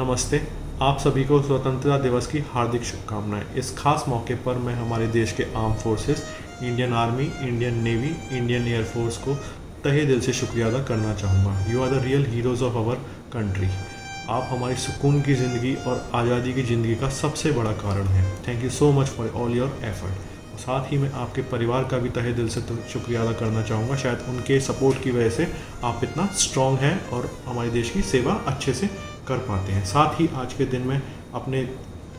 नमस्ते। आप सभी को स्वतंत्रता दिवस की हार्दिक शुभकामनाएं। इस खास मौके पर मैं हमारे देश के arm forces, Indian army, Indian navy, Indian air force को तहे दिल से शुक्रिया अदा करना चाहूँगा। You are the real heroes of our country. आप हमारी सुकून की ज़िंदगी और आज़ादी की ज़िंदगी का सबसे बड़ा कारण हैं। Thank you so much for all your effort. साथ ही मैं आपके परिवार का भी तहे दिल से शुक्रिया अदा करना चाहूँगा। शायद उनके सपोर्ट की वजह से आप इतना स्ट्रॉन्ग हैं और हमारे देश की सेवा अच्छे से कर पाते हैं। साथ ही आज के दिन में अपने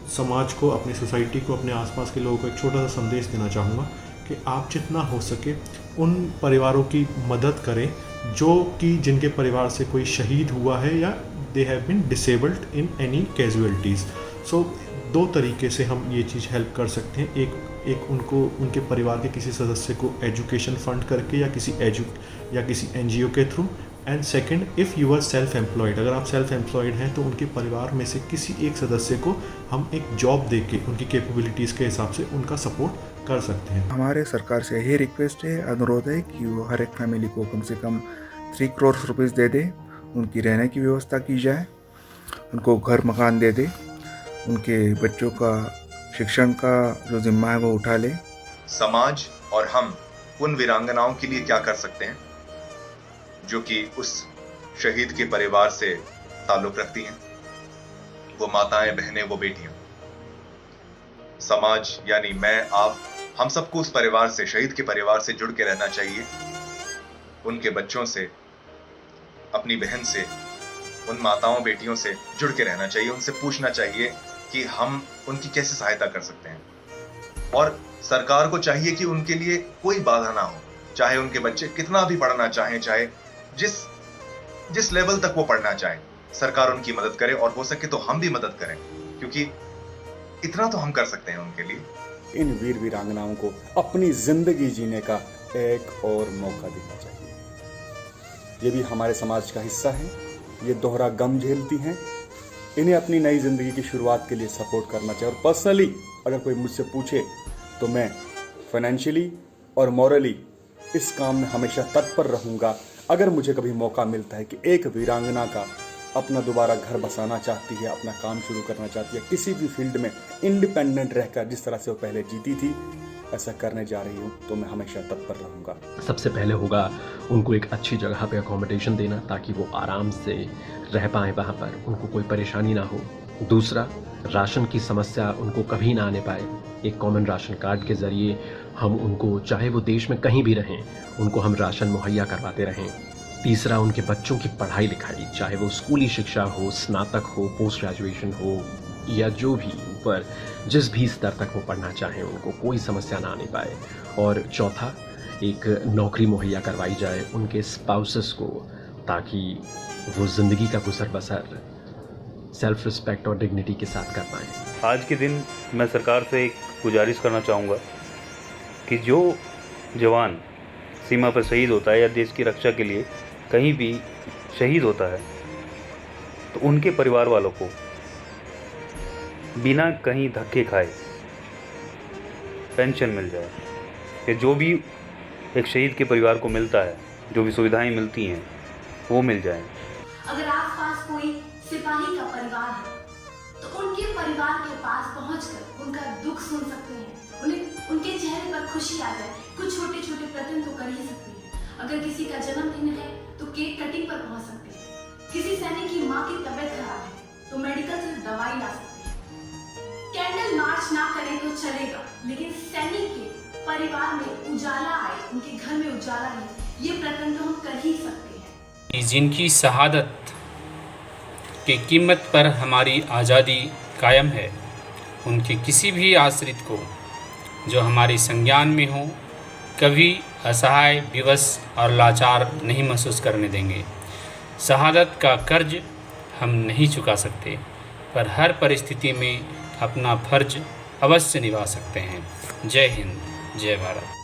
समाज को, अपनी सोसाइटी को, अपने आसपास के लोगों को एक छोटा सा संदेश देना चाहूँगा कि आप जितना हो सके उन परिवारों की मदद करें जो कि जिनके परिवार से कोई शहीद हुआ है या they have been disabled in any casualties. So दो तरीके से हम ये चीज़ हेल्प कर सकते हैं। एक उनको उनके परिवार के किसी सदस्य को एजुकेशन फंड करके या किसी एनजीओ के through. And second, if you are self employed, अगर आप सेल्फ एम्प्लॉयड हैं तो उनके परिवार में से किसी एक सदस्य को हम एक जॉब दे के उनकी कैपेबिलिटीज़ के हिसाब से उनका सपोर्ट कर सकते हैं। हमारे सरकार से यही रिक्वेस्ट है, अनुरोध है कि वो हर एक फैमिली को कम से कम 3 करोड़ रुपीज़ दे दे, उनकी रहने की व्यवस्था की जाए, उनको घर मकान दे दे, उनके बच्चों का शिक्षण का जो जिम्मा है वो उठा ले। समाज और हम उन वीरांगनाओं के लिए क्या कर सकते हैं जो कि उस शहीद के परिवार से ताल्लुक रखती हैं, वो माताएं, बहनें, वो बेटियां। समाज यानी मैं, आप, हम सबको उस परिवार से, शहीद के परिवार से जुड़ के रहना चाहिए। उनके बच्चों से, अपनी बहन से, उन माताओं बेटियों से जुड़ के रहना चाहिए। उनसे पूछना चाहिए कि हम उनकी कैसे सहायता कर सकते हैं। और सरकार को चाहिए कि उनके लिए कोई बाधा ना हो, चाहे उनके बच्चे कितना भी पढ़ना चाहें, चाहे जिस लेवल तक वो पढ़ना चाहें, सरकार उनकी मदद करे और हो सके तो हम भी मदद करें, क्योंकि इतना तो हम कर सकते हैं उनके लिए। इन वीर वीरांगनाओं को अपनी जिंदगी जीने का एक और मौका देना चाहिए। ये भी हमारे समाज का हिस्सा है, ये दोहरा गम झेलती हैं। इन्हें अपनी नई जिंदगी की शुरुआत के लिए सपोर्ट करना चाहिए। और पर्सनली अगर कोई मुझसे पूछे तो मैं फाइनेंशियली और मॉरली इस काम में हमेशा तत्पर रहूँगा। अगर मुझे कभी मौका मिलता है कि एक वीरांगना का अपना दोबारा घर बसाना चाहती है, अपना काम शुरू करना चाहती है, किसी भी फील्ड में इंडिपेंडेंट रहकर जिस तरह से वो पहले जीती थी, ऐसा करने जा रही हूँ, तो मैं हमेशा तत्पर रहूँगा। सबसे पहले होगा उनको एक अच्छी जगह पे अकोमोडेशन देना ताकि वो आराम से रह पाएँ, वहाँ पर उनको कोई परेशानी ना हो। दूसरा, राशन की समस्या उनको कभी ना आने पाए। एक कॉमन राशन कार्ड के ज़रिए हम उनको, चाहे वो देश में कहीं भी रहें, उनको हम राशन मुहैया करवाते रहें। तीसरा, उनके बच्चों की पढ़ाई लिखाई, चाहे वो स्कूली शिक्षा हो, स्नातक हो, पोस्ट ग्रेजुएशन हो या जो भी ऊपर जिस भी स्तर तक वो पढ़ना चाहें, उनको कोई समस्या ना आने पाए। और चौथा, एक नौकरी मुहैया करवाई जाए उनके स्पाउसेस को, ताकि वो ज़िंदगी का गुजर बसर सेल्फ रिस्पेक्ट और डिग्निटी के साथ कर पाएँ। आज के दिन मैं सरकार से एक गुजारिश करना चाहूँगा कि जो जवान सीमा पर शहीद होता है या देश की रक्षा के लिए कहीं भी शहीद होता है, तो उनके परिवार वालों को बिना कहीं धक्के खाए पेंशन मिल जाए, कि जो भी एक शहीद के परिवार को मिलता है, जो भी सुविधाएं मिलती हैं, वो मिल जाए। अगर आसपास कोई सिपाही का परिवार है तो उनके परिवार के पास पहुंचकर उनका दुख सुन सकते हैं, उनके चेहरे पर खुशी आ जाए। कुछ छोटे छोटे प्रयत्न तो कर ही सकते हैं। अगर किसी का जन्मदिन है तो केक कटिंग पर पहुंच सकते हैं। किसी सैनिक की माँ की तबीयत खराब है तो मेडिकल से दवाई ला सकते हैं। कैंडल मार्च ना करें तो चलेगा, लेकिन सैनिक के परिवार में उजाला आए, उनके घर में उजाला है, ये प्रयत्न तो हम कर ही सकते हैं। जिनकी शहादत की कीमत पर हमारी आज़ादी कायम है, उनके किसी भी आश्रित को जो हमारे संज्ञान में हो, कभी असहाय, विवश और लाचार नहीं महसूस करने देंगे। शहादत का कर्ज हम नहीं चुका सकते, पर हर परिस्थिति में अपना फर्ज अवश्य निभा सकते हैं। जय हिंद, जय भारत।